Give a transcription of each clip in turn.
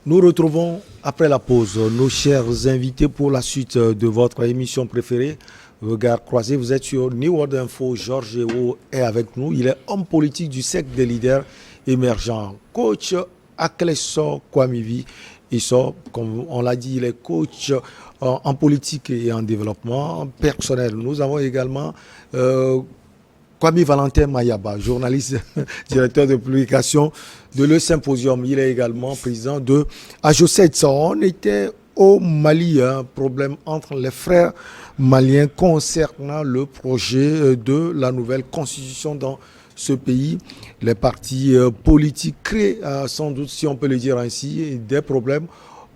Nous retrouvons après la pause nos chers invités pour la suite de votre émission préférée, Regard croisé. Vous êtes sur New World Info. Georges Hérault est avec nous. Il est homme politique du cercle des leaders émergents. Coach Akleso Kwamivi Isso, comme on l'a dit, il est coach en politique et en développement personnel. Nous avons également Kwame Valentin Mayaba, journaliste, directeur de publication de Le Symposium. Il est également président de AJO7. On était au Mali, un problème entre les frères maliens concernant le projet de la nouvelle constitution dans ce pays. Les partis politiques créent, sans doute, si on peut le dire ainsi, des problèmes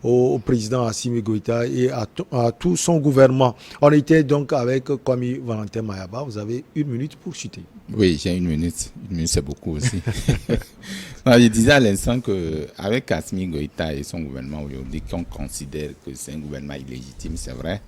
au président Assimi Goïta et à tout son gouvernement. On était donc avec Kwame Valentin Mayaba. Vous avez 1 minute pour chuter. Oui, j'ai 1 minute. 1 minute, c'est beaucoup aussi. Non, je disais à l'instant qu'avec Assimi Goïta et son gouvernement aujourd'hui, qu'on considère que c'est un gouvernement illégitime, c'est vrai.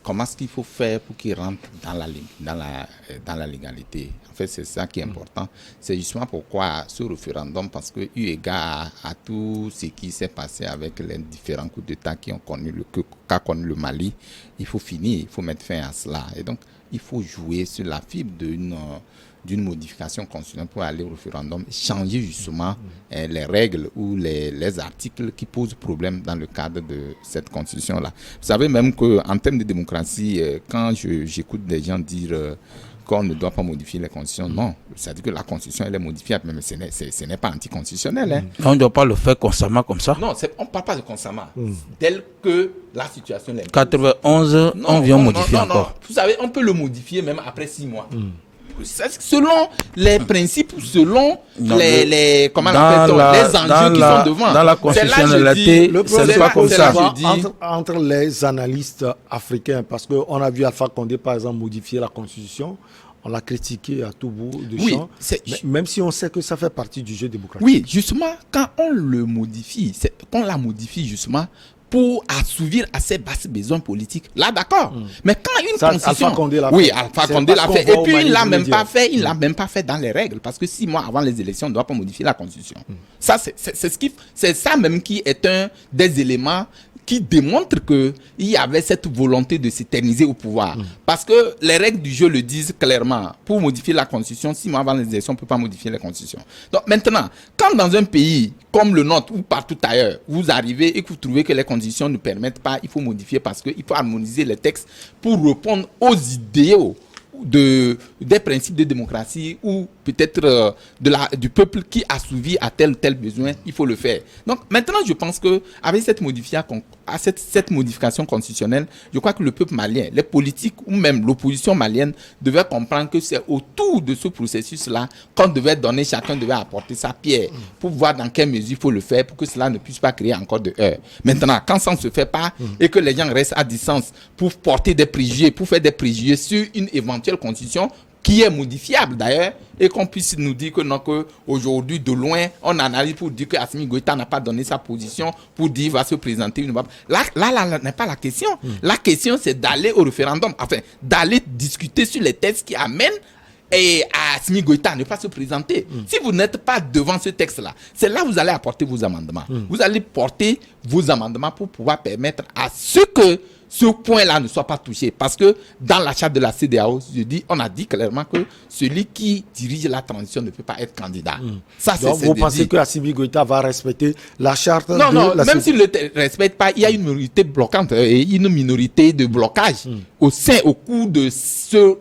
Comment est-ce qu'il faut faire pour qu'il rentre dans la légalité? En fait, c'est ça qui est important. C'est justement pourquoi ce référendum, parce que eu égard à tout ce qui s'est passé avec les différents coups d'État qu'a connu le Mali, il faut finir, il faut mettre fin à cela. Et donc, il faut jouer sur la fibre d'une modification constitutionnelle pour aller au référendum, changer justement les règles ou les articles qui posent problème dans le cadre de cette constitution-là. Vous savez même qu'en termes de démocratie, quand j'écoute des gens dire qu'on ne doit pas modifier les constitutions, non. C'est-à-dire que la constitution, elle est modifiable, mais ce n'est pas anticonstitutionnel. Hein. On ne doit pas le faire constamment comme ça. Non, on ne parle pas de constamment. Tel que la situation est. 91, on vient modifier encore. Vous savez, on peut le modifier même après 6 mois. Selon les principes, selon les enjeux qui sont devant. Dans la constitutionnalité, ce n'est pas comme ça. Entre les analystes africains, parce qu'on a vu Alpha Condé, par exemple, modifier la constitution, on l'a critiqué à tout bout de champ, même si on sait que ça fait partie du jeu démocratique. Oui, justement, quand on le modifie, qu'on la modifie justement pour assouvir à ses basses besoins politiques. Là, d'accord. Mais quand une constitution... Alpha Condé l'a fait. Oui, Alpha Condé l'a fait. Et puis, il ne l'a même pas fait dans les règles. Parce que 6 mois avant les élections, on ne doit pas modifier la constitution. Ça, c'est ça même qui est un des éléments qui démontre qu'il y avait cette volonté de s'éterniser au pouvoir. Parce que les règles du jeu le disent clairement. Pour modifier la constitution, 6 mois avant les élections, on ne peut pas modifier la constitution. Donc maintenant, quand dans un pays comme le nôtre ou partout ailleurs, vous arrivez et que vous trouvez que les conditions ne permettent pas, il faut modifier parce qu'il faut harmoniser les textes pour répondre aux idéaux des principes de démocratie ou peut-être du peuple qui assouvit à tel ou tel besoin, il faut le faire. Donc maintenant, je pense qu'avec cette modification constitutionnelle, je crois que le peuple malien, les politiques ou même l'opposition malienne devaient comprendre que c'est autour de ce processus-là chacun devait apporter sa pierre pour voir dans quelle mesure il faut le faire pour que cela ne puisse pas créer encore de heurts. Maintenant, quand ça ne se fait pas et que les gens restent à distance pour porter des préjugés, pour faire des préjugés sur une éventuelle constitution qui est modifiable d'ailleurs, et qu'on puisse nous dire que non, qu'aujourd'hui, de loin, on analyse pour dire que Assimi Goïta n'a pas donné sa position, pour dire qu'il va se présenter. Là n'est pas la question. La question, c'est d'aller au référendum, enfin, d'aller discuter sur les textes qui amènent à Assimi Goïta à ne pas se présenter. Si vous n'êtes pas devant ce texte-là, c'est là que vous allez apporter vos amendements. Vous allez porter vos amendements pour pouvoir permettre à ce que ce point-là ne soit pas touché. Parce que dans la charte de la CEDEAO, on a dit clairement que celui qui dirige la transition ne peut pas être candidat. Ça, donc vous pensez que Assimi Goïta va respecter la charte de la CEDEAO? Même s'il ne le respecte pas, il y a une minorité bloquante et une minorité de blocage au cours de ce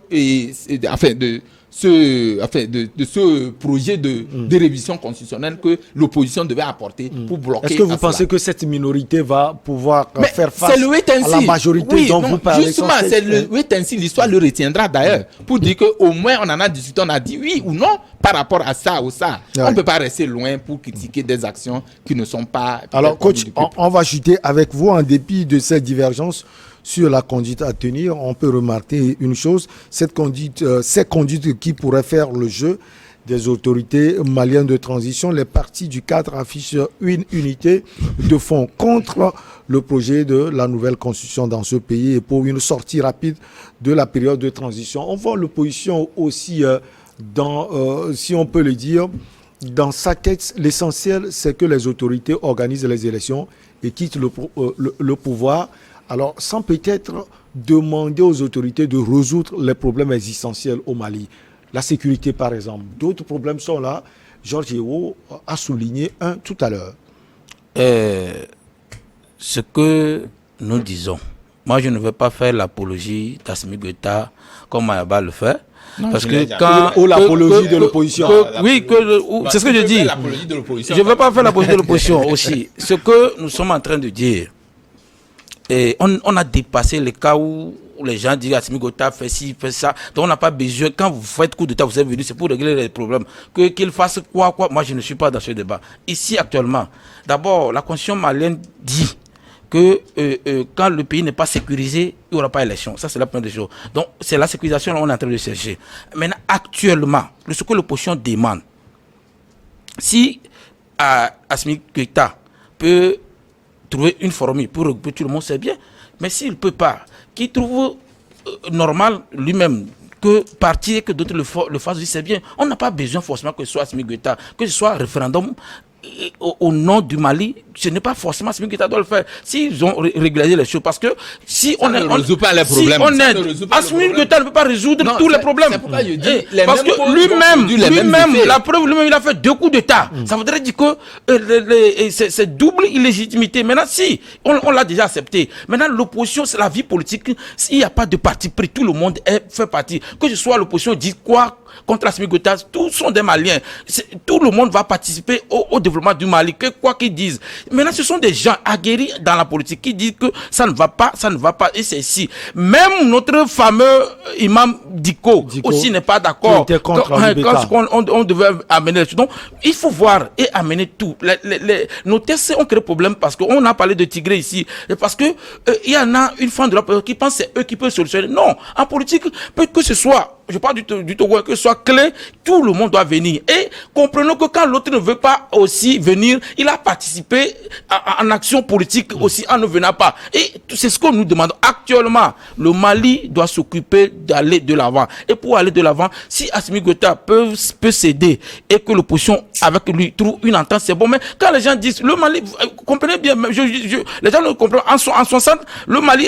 projet de révision constitutionnelle que l'opposition devait apporter pour bloquer. Est-ce que vous pensez que cette minorité va pouvoir faire face à la majorité dont vous parlez? Justement, c'est le wait and see. L'histoire le retiendra d'ailleurs pour dire qu'au moins on en a discuté, on a dit oui ou non par rapport à ça ou ça. On ne peut pas rester loin pour critiquer des actions qui ne sont pas... Alors coach, on va chuter avec vous en dépit de cette divergence sur la conduite à tenir. On peut remarquer une chose, ces conduites qui pourraient faire le jeu des autorités maliennes de transition. Les partis du cadre affichent une unité de fond contre le projet de la nouvelle constitution dans ce pays et pour une sortie rapide de la période de transition. On voit l'opposition aussi si on peut le dire, dans sa tête, l'essentiel, c'est que les autorités organisent les élections et quittent le pouvoir. Alors, sans peut-être demander aux autorités de résoudre les problèmes existentiels au Mali. La sécurité, par exemple. D'autres problèmes sont là. Georges Weah a souligné un tout à l'heure. Ce que nous disons, moi je ne veux pas faire l'apologie d'Assimi Goïta comme Mayaba le fait. Non, parce que ou l'apologie de l'opposition. Oui, c'est ce que je dis. Je ne veux pas faire l'apologie de l'opposition aussi. Ce que nous sommes en train de dire, et on a dépassé les cas où les gens disent Assimi Goïta fait ci, fait ça. Donc on n'a pas besoin, quand vous faites coup d'État, vous êtes venu, c'est pour régler les problèmes. Qu'il fasse quoi. Moi je ne suis pas dans ce débat. Ici actuellement, d'abord la constitution malienne dit que quand le pays n'est pas sécurisé, il n'y aura pas d'élection. Ça, c'est la première des choses. Donc, c'est la sécurisation qu'on est en train de chercher. Maintenant, actuellement, ce que l'opposition demande, si Assimi Goïta peut trouver une formule pour regrouper tout le monde, c'est bien. Mais s'il ne peut pas, qu'il trouve normal lui-même que partir et que d'autres le fassent, c'est bien. On n'a pas besoin forcément que ce soit Assimi Goïta, que ce soit un référendum au nom du Mali, ce n'est pas forcément Assimi Goïta doit le faire. S'ils ont régularisé les choses, parce que si on ne résout pas les problèmes, Assimi Goïta ne peut pas résoudre tous les problèmes. C'est pourquoi je dis, parce que lui-même, la preuve, lui-même, il a fait 2 coups d'État. Ça voudrait dire que c'est double illégitimité. Maintenant, si, on l'a déjà accepté. Maintenant, l'opposition, c'est la vie politique. S'il n'y a pas de parti pris, tout le monde fait partie. Que ce soit l'opposition dit quoi contre Assimi Goïta, tous sont des Maliens. Tout le monde va participer au développement du Mali, quoi qu'ils disent. Maintenant, ce sont des gens aguerris dans la politique qui disent que ça ne va pas, et c'est ici. Même notre fameux imam Diko aussi n'est pas d'accord. Quand on devait amener les choses. Donc, il faut voir et amener tout. Nos tests ont créé problème parce qu'on a parlé de Tigré ici. Et parce que il y en a une femme de la politique qui pense que c'est eux qui peuvent solutionner. Non, en politique, que ce soit, je parle du Togo, que ce soit clé, tout le monde doit venir. Et comprenons que quand l'autre ne veut pas aussi venir, il a participé en action politique aussi en ne venant pas. Et c'est ce que nous demandons. Actuellement, le Mali doit s'occuper d'aller de l'avant. Et pour aller de l'avant, si Assimi Goïta peut céder et que l'opposition avec lui trouve une entente, c'est bon. Mais quand les gens disent, le Mali, comprenez bien, les gens ne comprennent pas. En 60, le Mali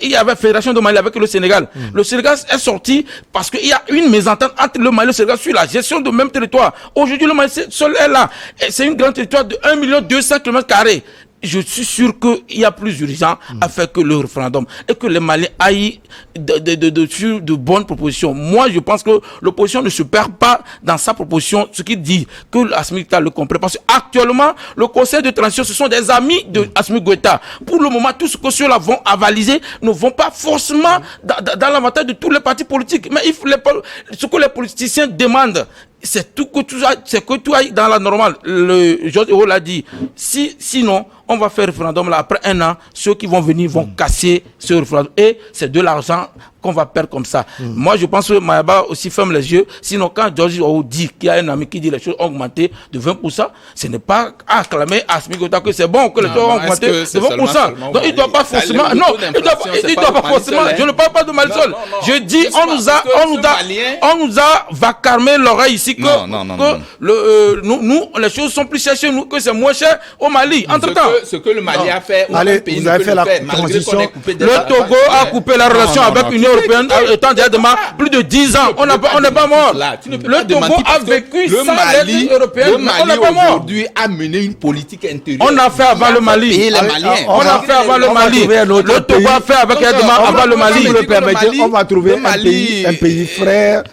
il y avait Fédération de Mali avec le Sénégal. Le Sénégal est sorti parce qu'il y a une mésentente entre le Mali et le Sénégal sur la gestion de même territoire. Aujourd'hui, le Mali seul est là. C'est une grande territoire de 1 200 km². Je suis sûr qu'il y a plus urgent à faire que le référendum et que les Maliens aillent sur de bonnes propositions. Moi, je pense que l'opposition ne se perd pas dans sa proposition, ce qui dit que Assimi Goïta le comprend. Parce qu'actuellement, le conseil de transition, ce sont des amis de Assimi Goïta. Pour le moment, tout ce que ceux-là vont avaliser ne vont pas forcément dans l'avantage de tous les partis politiques. Mais ce que les politiciens demandent, c'est que tout aille dans la normale. Georges Weah l'a dit. Sinon, on va faire référendum là. Après 1 an, ceux qui vont venir vont casser ce référendum. Et c'est de l'argent qu'on va perdre comme ça. Moi, je pense que Mayaba aussi ferme les yeux. Sinon, quand Georges Weah dit qu'il y a un ami qui dit les choses ont augmenté de 20%, ce n'est pas à acclamer à Assimi Goïta que c'est bon que les taux ont augmenté de 20%. Donc, il ne doit pas forcément. Non, il ne doit pas forcément. Je ne parle pas de Marisol. Je dis, on nous a vacarmé l'oreille ici que nous, les choses sont plus chères chez nous, que c'est moins cher au Mali. Entre-temps, ce que le Mali a fait, allez, vous avez fait la transition. Le Togo a coupé la relation avec l'Union européenne étant déjà plus de 10 ans. On n'est pas mort. Le Togo a vécu sans l'aide européenne. Le Mali aujourd'hui a mené une politique intérieure. On a fait avant le Mali. On a fait avant le Mali. Le Togo a fait avec avant le Mali. On va trouver un pays frère.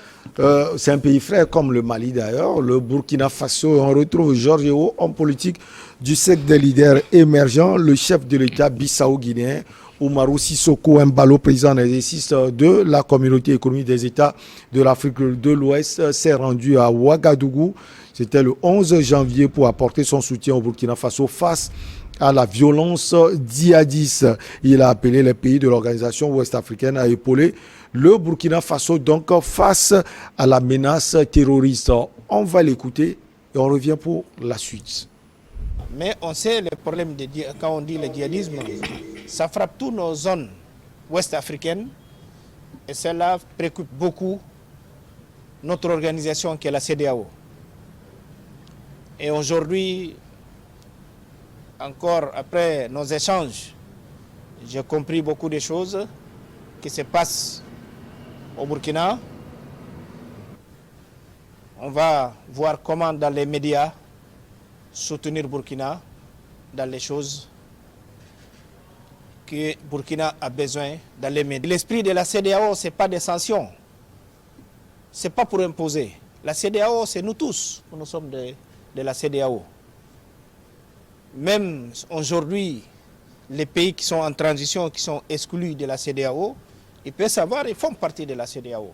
C'est un pays frère comme le Mali d'ailleurs, le Burkina Faso. On retrouve Georges Weah, homme politique du cercle des leaders émergents, le chef de l'État bissau-guinéen, Oumarou Sissoko Embalo, président en exercice de la communauté économique des États de l'Afrique de l'Ouest, s'est rendu à Ouagadougou. C'était le 11 janvier pour apporter son soutien au Burkina Faso face à la violence djihadiste. Il a appelé les pays de l'organisation ouest-africaine à épauler le Burkina Faso donc face à la menace terroriste. On va l'écouter et on revient pour la suite. Mais on sait le problème quand on dit le djihadisme, ça frappe toutes nos zones ouest-africaines et cela préoccupe beaucoup notre organisation qui est la CEDEAO. Et aujourd'hui, encore après nos échanges, j'ai compris beaucoup de choses qui se passent au Burkina. On va voir comment dans les médias soutenir Burkina dans les choses que Burkina a besoin dans les médias. L'esprit de la CEDEAO, ce n'est pas des sanctions. Ce n'est pas pour imposer. La CEDEAO, c'est nous tous. Nous sommes de la CEDEAO. Même aujourd'hui, les pays qui sont en transition, qui sont exclus de la CEDEAO, ils peuvent savoir, ils font partie de la CEDEAO.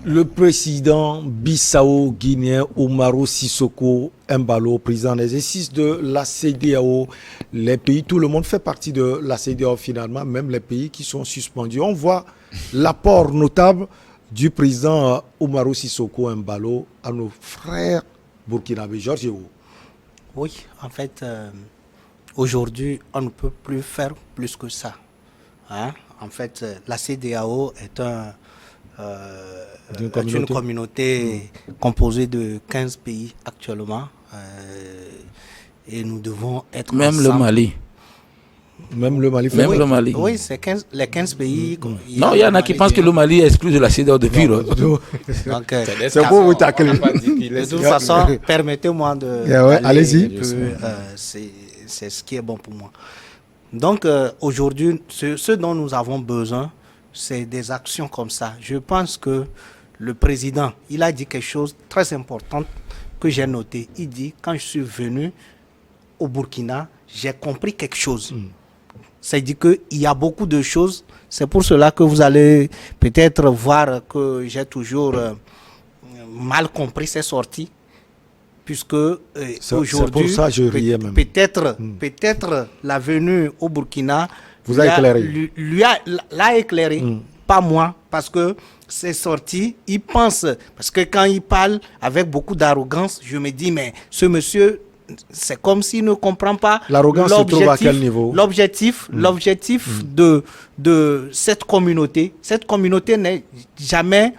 Le président bissau-guinéen Umaru Sissoco Embalo, président d'exercice de la CEDEAO, les pays, tout le monde fait partie de la CEDEAO finalement, même les pays qui sont suspendus. On voit l'apport notable du président Umaru Sissoco Embalo à nos frères burkinabés. Georges Ewo. Oui, en fait, aujourd'hui, on ne peut plus faire plus que ça. Hein? En fait, la CEDEAO est une communauté composée de 15 pays actuellement. Et nous devons être même ensemble. Le Mali. Même le Mali. Même oui, le Mali. Oui, c'est les 15 pays. Non, il y en a qui pensent que le Mali est exclu de la CEDEAO depuis. C'est beau vous tacler. De toute façon, permettez-moi de... Allez-y. C'est ce qui est bon pour moi. Donc, aujourd'hui, ce dont nous avons besoin, c'est des actions comme ça. Je pense que le président, il a dit quelque chose de très important que j'ai noté. Il dit, quand je suis venu au Burkina, j'ai compris quelque chose. C'est-à-dire qu'il y a beaucoup de choses. C'est pour cela que vous allez peut-être voir que j'ai toujours mal compris ces sorties. Puisque aujourd'hui, peut-être la venue au Burkina vous a éclairé. L'a éclairé, pas moi, parce que ces sorties, il pense, parce que quand il parle avec beaucoup d'arrogance, je me dis, mais ce monsieur, c'est comme s'il ne comprend pas l'arrogance se trouve à quel niveau? L'objectif de cette communauté. Cette communauté n'est jamais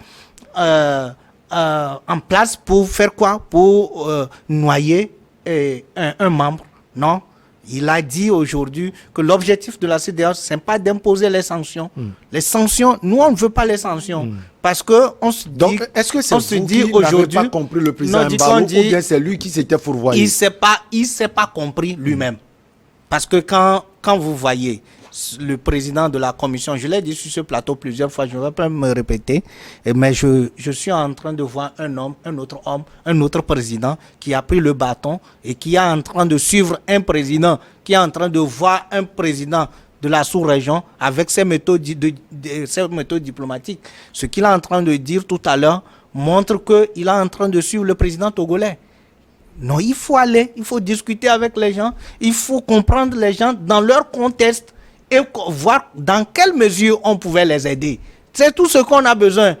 en place pour faire quoi? Pour noyer un membre. Non. Il a dit aujourd'hui que l'objectif de la CEDEAO, ce n'est pas d'imposer les sanctions. Les sanctions, nous, on ne veut pas les sanctions. Parce qu'on se dit... Donc, est-ce que c'est vous qui n'avez pas compris le président Embalo, ou bien c'est lui qui s'était fourvoyé? Il ne s'est pas compris lui-même. Parce que quand vous voyez le président de la commission, je l'ai dit sur ce plateau plusieurs fois, je ne vais pas me répéter, mais je suis en train de voir un autre président qui a pris le bâton et qui est en train de suivre un président, qui est en train de voir un président de la sous-région avec ses méthodes diplomatiques. Ce qu'il est en train de dire tout à l'heure montre qu'il est en train de suivre le président togolais. Non, il faut aller, il faut discuter avec les gens, il faut comprendre les gens dans leur contexte et voir dans quelle mesure on pouvait les aider. C'est tout ce qu'on a besoin.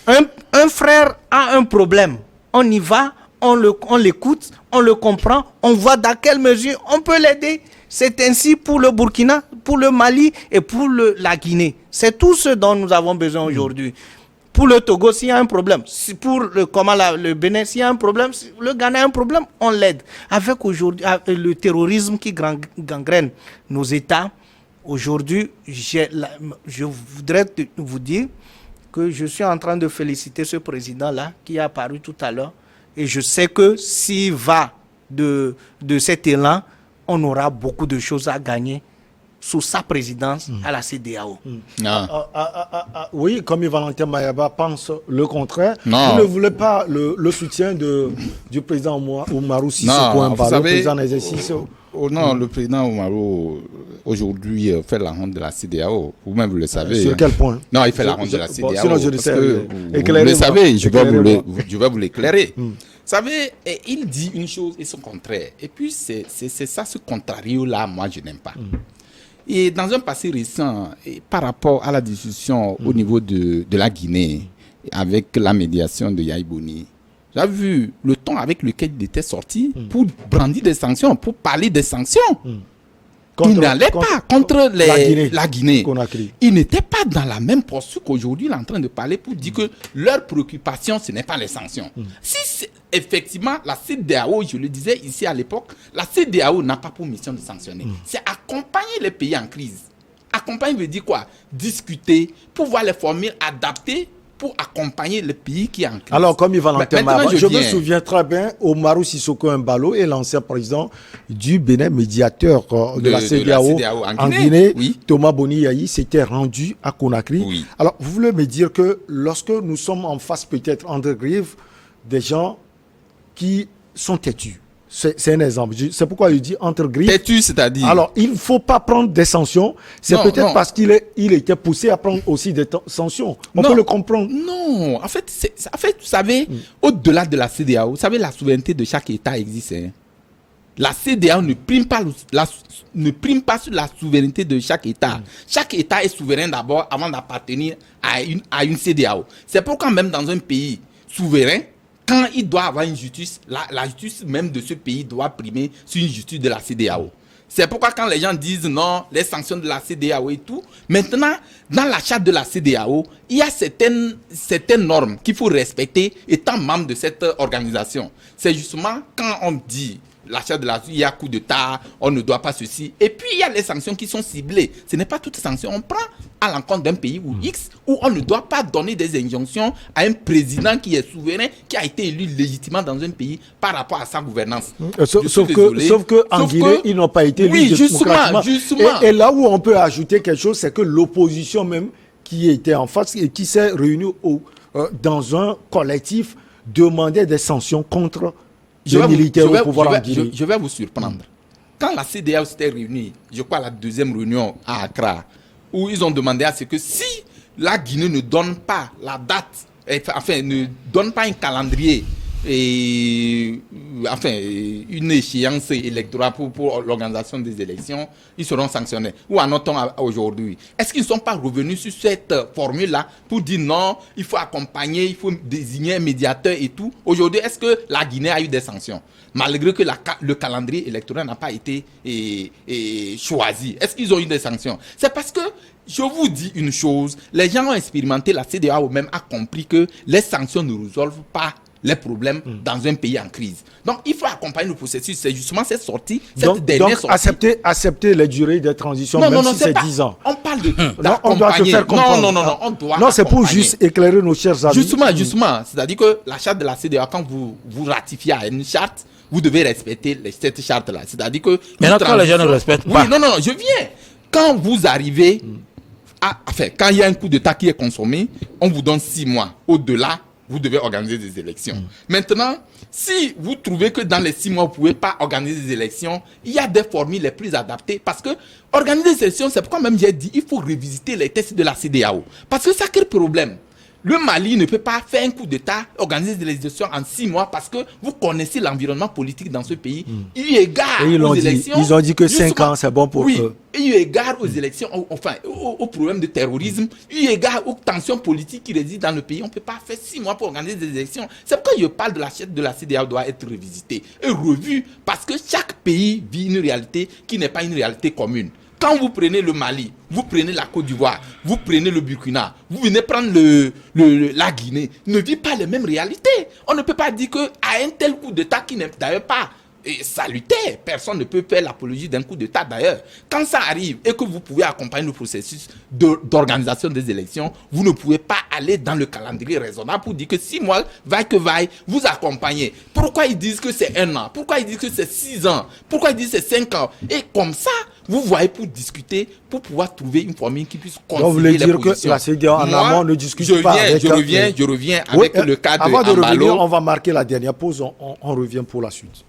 Un frère a un problème. On y va, on l'écoute, on le comprend, on voit dans quelle mesure on peut l'aider. C'est ainsi pour le Burkina, pour le Mali et pour la Guinée. C'est tout ce dont nous avons besoin aujourd'hui. Pour le Togo, s'il y a un problème, pour le Bénin, s'il y a un problème, le Ghana a un problème, on l'aide. Avec aujourd'hui le terrorisme qui gangrène nos États, aujourd'hui, je voudrais vous dire que je suis en train de féliciter ce président-là qui est apparu tout à l'heure. Et je sais que s'il va de cet élan, on aura beaucoup de choses à gagner sous sa présidence à la CEDEAO. Oui, comme Valentin Mayaba pense le contraire. Non. Vous ne voulez pas le soutien du président Umaru Sissoco Embalo, le président d'exercice? Non, le président Umaru aujourd'hui fait la honte de la CEDEAO. Vous-même, vous le savez. Sur quel point? Non, il fait la honte de la CEDEAO. Sinon, je le sais. Vous le savez, je vais vous l'éclairer. Vous savez, il dit une chose et son contraire. Et puis, c'est ça, ce contrario-là, moi, je n'aime pas. Et dans un passé récent, par rapport à la discussion au niveau de la Guinée, avec la médiation de Yahi Boni, j'ai vu le ton avec lequel il était sorti pour brandir des sanctions, pour parler des sanctions. il n'allait pas contre la Guinée. Conakry. Il n'était pas dans la même posture qu'aujourd'hui, il est en train de parler pour dire que leur préoccupation, ce n'est pas les sanctions. Si effectivement, la CEDEAO, je le disais ici à l'époque, la CEDEAO n'a pas pour mission de sanctionner. C'est accompagner les pays en crise. Accompagner veut dire quoi? Discuter, pouvoir les formules adaptées pour accompagner le pays qui est en crise. Alors, comme Yves-Valentin Maba, je me souviens très bien, Omarou Sissoko Embalo est l'ancien président du Bénin, médiateur de la CEDEAO en Guinée. Oui. Thomas Boni Yayi s'était rendu à Conakry. Oui. Alors, vous voulez me dire que lorsque nous sommes en face peut-être en dérive des gens qui sont têtus, c'est un exemple. C'est pourquoi il dit entre griffes. Têtu, c'est-à-dire. Alors, il ne faut pas prendre des sanctions. C'est peut-être parce qu'il était poussé à prendre aussi des sanctions. On peut le comprendre. Non, en fait, vous savez, au-delà de la CEDEAO, vous savez, la souveraineté de chaque État existe. Hein. La CEDEAO ne prime pas sur la souveraineté de chaque État. Chaque État est souverain d'abord avant d'appartenir à une CEDEAO. C'est pourquoi même dans un pays souverain, quand il doit avoir une justice, la justice même de ce pays doit primer sur une justice de la CEDEAO. C'est pourquoi quand les gens disent non, les sanctions de la CEDEAO et tout, maintenant, dans la charte de la CEDEAO, il y a certaines normes qu'il faut respecter étant membre de cette organisation. C'est justement quand on dit la charte de la il y a coup d'État, on ne doit pas ceci. Et puis il y a les sanctions qui sont ciblées. Ce n'est pas toutes sanctions. On prend à l'encontre d'un pays ou X où on ne doit pas donner des injonctions à un président qui est souverain, qui a été élu légitimement dans un pays par rapport à sa gouvernance. Sauf que en Guinée, ils n'ont pas été élus démocratiquement. Justement. Et là où on peut ajouter quelque chose, c'est que l'opposition même qui était en face et qui s'est réunie dans un collectif demandait des sanctions contre les militaires au pouvoir en Guinée. Je vais vous surprendre. Quand la CEDEAO s'était réunie, je crois la deuxième réunion à Accra, où ils ont demandé à ce que si la Guinée ne donne pas la date, enfin ne donne pas un calendrier et une échéance électorale pour l'organisation des élections, ils seront sanctionnés. Où en est-on aujourd'hui? Est-ce qu'ils ne sont pas revenus sur cette formule-là pour dire non, il faut accompagner, il faut désigner un médiateur et tout? Aujourd'hui, est-ce que la Guinée a eu des sanctions? Malgré que le calendrier électoral n'a pas été choisi. Est-ce qu'ils ont eu des sanctions? C'est parce que, je vous dis une chose, les gens ont expérimenté, la CEDEAO même a compris que les sanctions ne résolvent pas les problèmes dans un pays en crise. Donc, il faut accompagner le processus. C'est justement cette sortie, cette dernière sortie. Accepter les durées de transition, même si c'est 10 ans. On parle de on doit se faire comprendre. Non, on doit non, c'est pour juste éclairer nos chers amis. Justement. C'est-à-dire que la charte de la CEDEAO, quand vous ratifiez à une charte, vous devez respecter cette charte-là. C'est-à-dire que... Mais quand les gens ne respectent pas... Oui, non, je viens. Quand vous arrivez... quand il y a un coup d'État qui est consommé, on vous donne 6 mois. Au-delà, vous devez organiser des élections. Maintenant, si vous trouvez que dans les 6 mois, vous ne pouvez pas organiser des élections, il y a des formules les plus adaptées. Parce que organiser des élections, c'est pourquoi même j'ai dit il faut revisiter les textes de la CEDEAO. Parce que ça crée problème. Le Mali ne peut pas faire un coup d'État, organiser des élections en 6 mois parce que vous connaissez l'environnement politique dans ce pays. Eu égard aux élections... Ils ont dit que 5 ans, c'est bon pour eux. Eu égard aux élections, au problème de terrorisme, eu égard aux tensions politiques qui résident dans le pays, on ne peut pas faire 6 mois pour organiser des élections. C'est pourquoi je parle de la charte de la CEDEAO doit être revisitée et revue parce que chaque pays vit une réalité qui n'est pas une réalité commune. Quand vous prenez le Mali, vous prenez la Côte d'Ivoire, vous prenez le Burkina, vous venez prendre la Guinée, ne vit pas les mêmes réalités. On ne peut pas dire qu'à un tel coup d'État qui n'est d'ailleurs pas salutaire, personne ne peut faire l'apologie d'un coup d'État d'ailleurs. Quand ça arrive et que vous pouvez accompagner le processus d'organisation des élections, vous ne pouvez pas aller dans le calendrier raisonnable pour dire que 6 mois, vaille que vaille, vous accompagnez. Pourquoi ils disent que c'est 1 an? Pourquoi ils disent que c'est 6 ans? Pourquoi ils disent que c'est 5 ans? Et comme ça, vous voyez pour discuter, pour pouvoir trouver une formule qui puisse concilier les positions. Vous voulez dire que la CEDEAO en amont ne discute pas avec... Je reviens avec le cas de Avant de Embalo. revenir, on va marquer la dernière pause, on revient pour la suite.